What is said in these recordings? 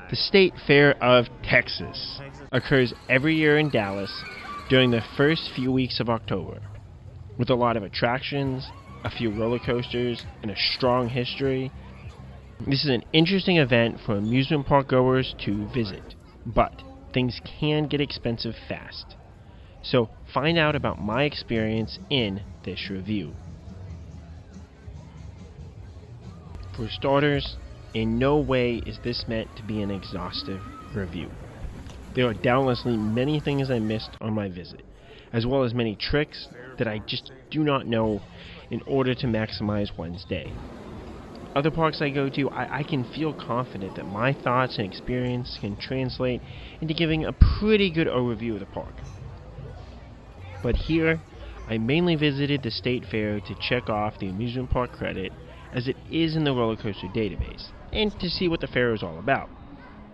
The State Fair of Texas occurs every year in Dallas during the first few weeks of October, with a lot of attractions, a few roller coasters, and a strong history. This is an interesting event for amusement park goers to visit, but things can get expensive fast. So find out about my experience in this review. For starters, in no way is this meant to be an exhaustive review. There are doubtlessly many things I missed on my visit, as well as many tricks that I just do not know in order to maximize one's day. Other parks I go to, I can feel confident that my thoughts and experience can translate into giving a pretty good overview of the park. But here, I mainly visited the State Fair to check off the amusement park credit, as it is in the roller coaster database, and to see what the fair is all about.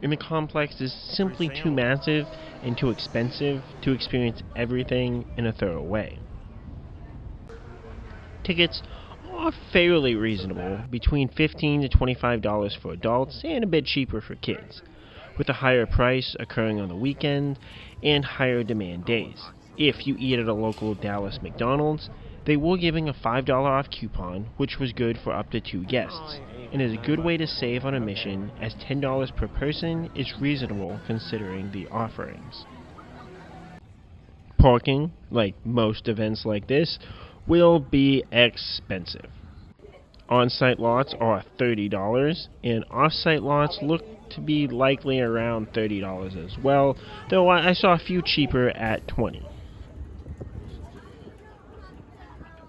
And the complex is simply too massive and too expensive to experience everything in a thorough way. Tickets are fairly reasonable, between $15 to $25 for adults and a bit cheaper for kids, with a higher price occurring on the weekend and higher demand days. If you eat at a local Dallas McDonald's, they were giving a $5 off coupon, which was good for up to 2 guests, and is a good way to save on admission, as $10 per person is reasonable considering the offerings. Parking, like most events like this, will be expensive. On-site lots are $30, and off-site lots look to be likely around $30 as well, though I saw a few cheaper at $20.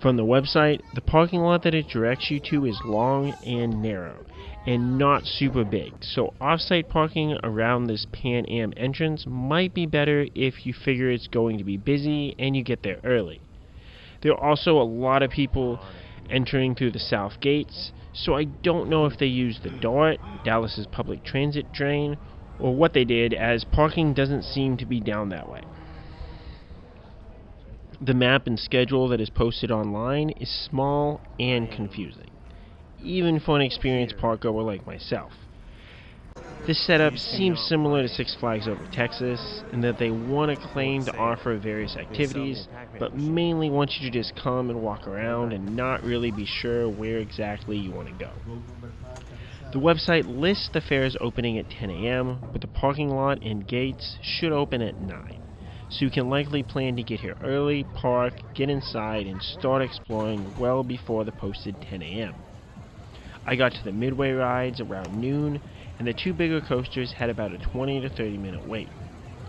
From the website, the parking lot that it directs you to is long and narrow, and not super big, so off-site parking around this Pan Am entrance might be better if you figure it's going to be busy and you get there early. There are also a lot of people entering through the south gates, so I don't know if they used the DART, Dallas's public transit drain, or what they did, as parking doesn't seem to be down that way. The map and schedule that is posted online is small and confusing, even for an experienced park goer like myself. This setup seems similar to Six Flags Over Texas, in that they want to claim to offer various activities, but mainly want you to just come and walk around and not really be sure where exactly you want to go. The website lists the fair's opening at 10 a.m., but the parking lot and gates should open at 9. So you can likely plan to get here early, park, get inside, and start exploring well before the posted 10 a.m. I got to the Midway rides around noon, and the 2 bigger coasters had about a 20 to 30 minute wait.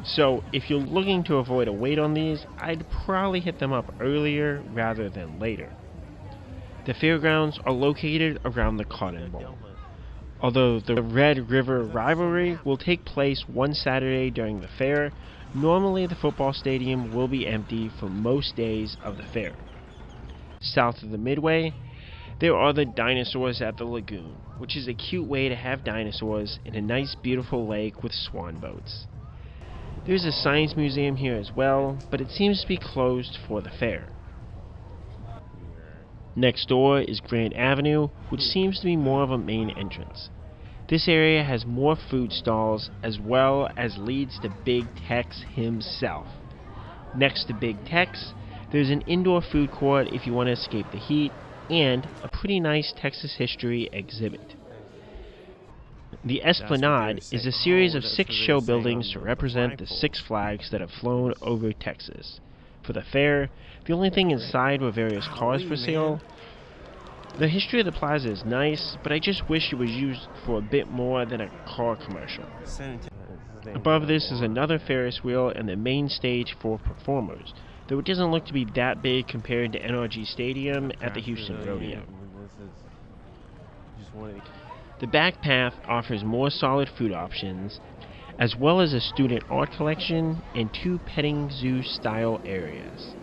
So if you're looking to avoid a wait on these, I'd probably hit them up earlier rather than later. The fairgrounds are located around the Cotton Bowl. Although the Red River Rivalry will take place one Saturday during the fair, normally the football stadium will be empty for most days of the fair. South of the Midway, there are the dinosaurs at the lagoon, which is a cute way to have dinosaurs in a nice beautiful lake with swan boats. There's a science museum here as well, but it seems to be closed for the fair. Next door is Grant Avenue, which seems to be more of a main entrance. This area has more food stalls, as well as leads to Big Tex himself. Next to Big Tex, there's an indoor food court if you want to escape the heat, and a pretty nice Texas history exhibit. The Esplanade is a series of 6 show buildings to represent the 6 flags that have flown over Texas. For the fair, the only thing inside were various cars for sale. The history of the plaza is nice, but I just wish it was used for a bit more than a car commercial. Above this is another Ferris wheel and the main stage for performers, though it doesn't look to be that big compared to NRG Stadium at the Houston Rodeo. The back path offers more solid food options, as well as a student art collection and 2 petting zoo style areas.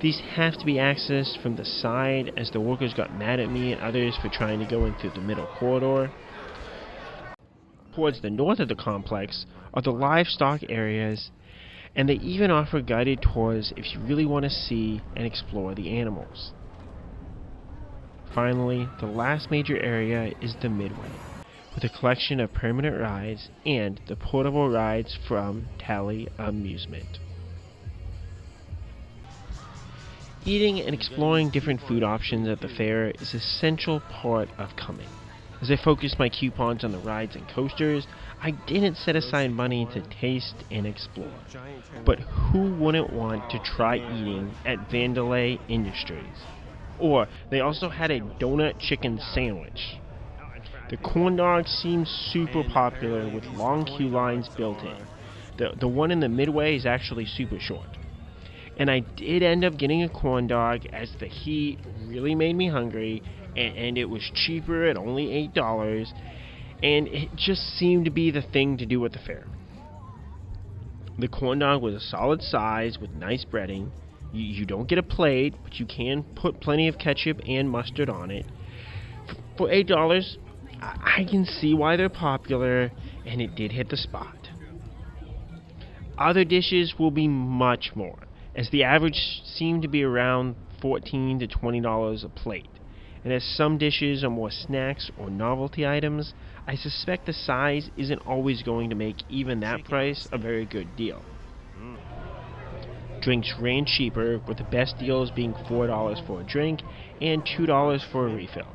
These have to be accessed from the side, as the workers got mad at me and others for trying to go in through the middle corridor. Towards the north of the complex are the livestock areas, and they even offer guided tours if you really want to see and explore the animals. Finally, the last major area is the Midway, with a collection of permanent rides and the portable rides from Tally Amusement. Eating and exploring different food options at the fair is an essential part of coming. As I focused my coupons on the rides and coasters, I didn't set aside money to taste and explore. But who wouldn't want to try eating at Vandalay Industries? Or they also had a donut chicken sandwich. The corn dog seems super popular with long queue lines built in. The one in the Midway is actually super short. And I did end up getting a corn dog as the heat really made me hungry, and it was cheaper at only $8, and it just seemed to be the thing to do at the fair. The corn dog was a solid size with nice breading. You don't get a plate, but you can put plenty of ketchup and mustard on it. For $8, I can see why they're popular, and it did hit the spot. Other dishes will be much more, as the average seemed to be around $14 to $20 a plate. And as some dishes are more snacks or novelty items, I suspect the size isn't always going to make even that price a very good deal. Drinks ran cheaper, with the best deals being $4 for a drink and $2 for a refill.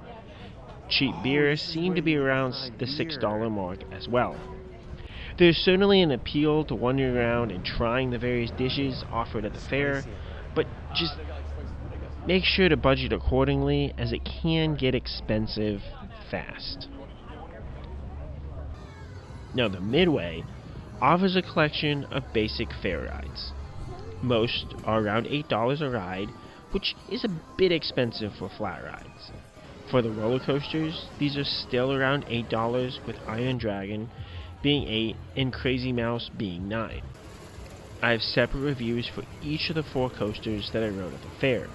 Cheap beer seemed to be around the $6 mark as well. There's certainly an appeal to wandering around and trying the various dishes offered at the fair, but just make sure to budget accordingly, as it can get expensive fast. Now, the Midway offers a collection of basic fair rides. Most are around $8 a ride, which is a bit expensive for flat rides. For the roller coasters, these are still around $8, with Iron Dragon being $8 and Crazy Mouse being $9. I have separate reviews for each of the 4 coasters that I rode at the fair,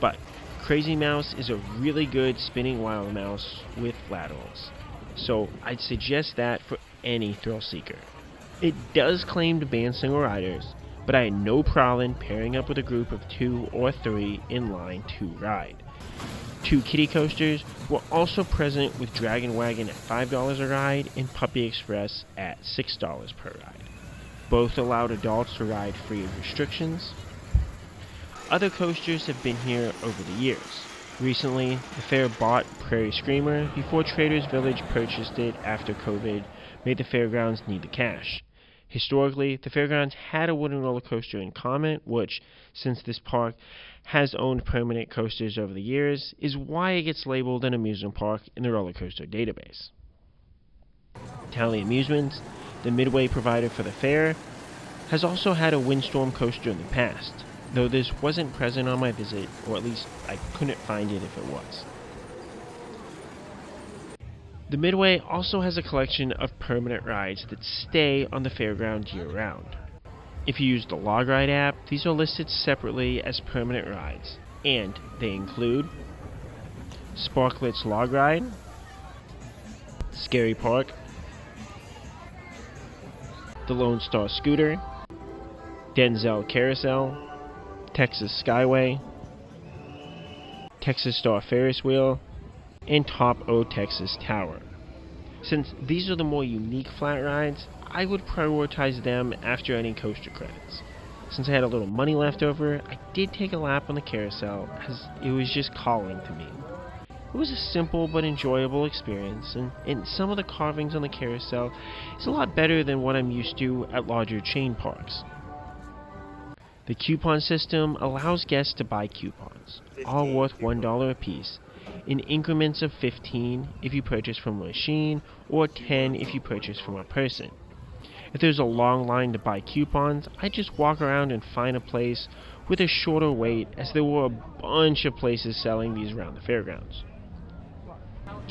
but Crazy Mouse is a really good spinning wild mouse with laterals, so I'd suggest that for any thrill seeker. It does claim to ban single riders, but I had no problem pairing up with a group of 2 or 3 in line to ride. 2 kiddie coasters were also present, with Dragon Wagon at $5 a ride and Puppy Express at $6 per ride. Both allowed adults to ride free of restrictions. Other coasters have been here over the years. Recently, the fair bought Prairie Screamer before Traders Village purchased it after COVID made the fairgrounds need the cash. Historically, the fairgrounds had a wooden roller coaster in Comet, which, since this park has owned permanent coasters over the years, is why it gets labeled an amusement park in the roller coaster database. Tally Amusement, the Midway provider for the fair, has also had a Windstorm coaster in the past, though this wasn't present on my visit, or at least I couldn't find it if it was. The Midway also has a collection of permanent rides that stay on the fairground year-round. If you use the Log Ride app, these are listed separately as permanent rides, and they include Sparklet's Log Ride, Scary Park, the Lone Star Scooter, Denzel Carousel, Texas Skyway, Texas Star Ferris Wheel, and Top O Texas Tower. Since these are the more unique flat rides, I would prioritize them after any coaster credits. Since I had a little money left over, I did take a lap on the carousel, as it was just calling to me. It was a simple but enjoyable experience, and some of the carvings on the carousel is a lot better than what I'm used to at larger chain parks. The coupon system allows guests to buy coupons, all worth $1 apiece, in increments of 15 if you purchase from a machine, or 10 if you purchase from a person. If there's a long line to buy coupons, I just walk around and find a place with a shorter wait, as there were a bunch of places selling these around the fairgrounds.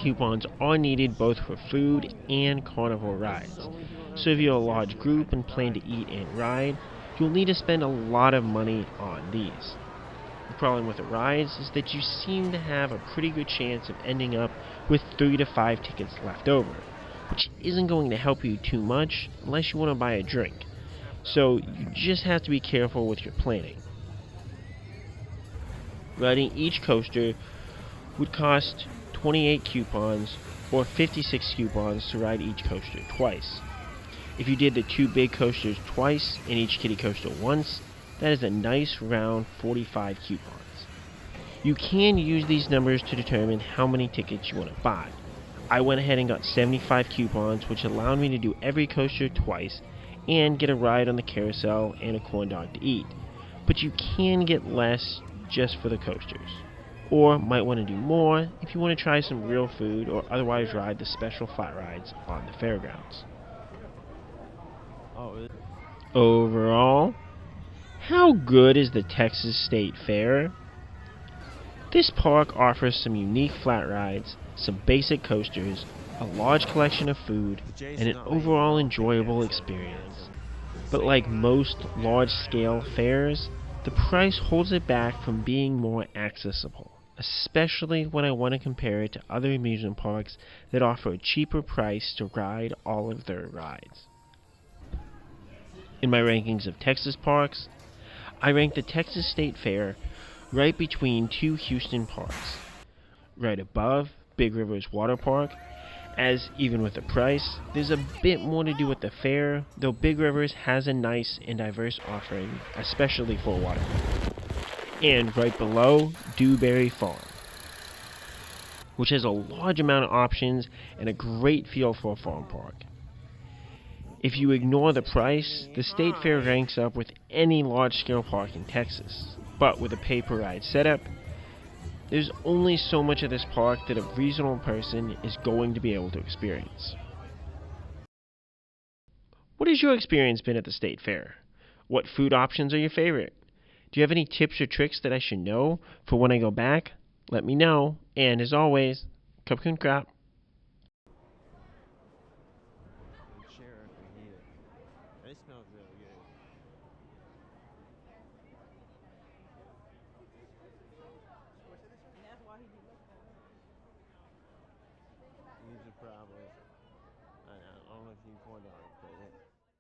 Coupons are needed both for food and carnival rides, so if you're a large group and plan to eat and ride, you'll need to spend a lot of money on these. The problem with the rides is that you seem to have a pretty good chance of ending up with 3 to 5 tickets left over, which isn't going to help you too much unless you want to buy a drink, so you just have to be careful with your planning. Riding each coaster would cost 28 coupons or 56 coupons to ride each coaster twice. If you did the 2 big coasters twice and each kiddie coaster once, that is a nice round 45 coupons. You can use these numbers to determine how many tickets you want to buy. I went ahead and got 75 coupons, which allowed me to do every coaster twice and get a ride on the carousel and a corn dog to eat. But you can get less just for the coasters. Or might want to do more if you want to try some real food or otherwise ride the special flat rides on the fairgrounds. Overall, how good is the Texas State Fair? This park offers some unique flat rides, some basic coasters, a large collection of food, and an overall enjoyable experience. But like most large-scale fairs, the price holds it back from being more accessible, especially when I want to compare it to other amusement parks that offer a cheaper price to ride all of their rides. In my rankings of Texas parks, I rank the Texas State Fair right between 2 Houston parks, right above Big River's Water Park, as even with the price, there's a bit more to do with the fair, though Big Rivers has a nice and diverse offering, especially for water park. And right below, Dewberry Farm, which has a large amount of options and a great feel for a farm park. If you ignore the price, the State Fair ranks up with any large-scale park in Texas. But with a pay-per-ride setup, there's only so much of this park that a reasonable person is going to be able to experience. What has your experience been at the State Fair? What food options are your favorite? Do you have any tips or tricks that I should know for when I go back? Let me know. And as always, Comet crap. It smells really good. You should probably. I don't know if you can point on it, but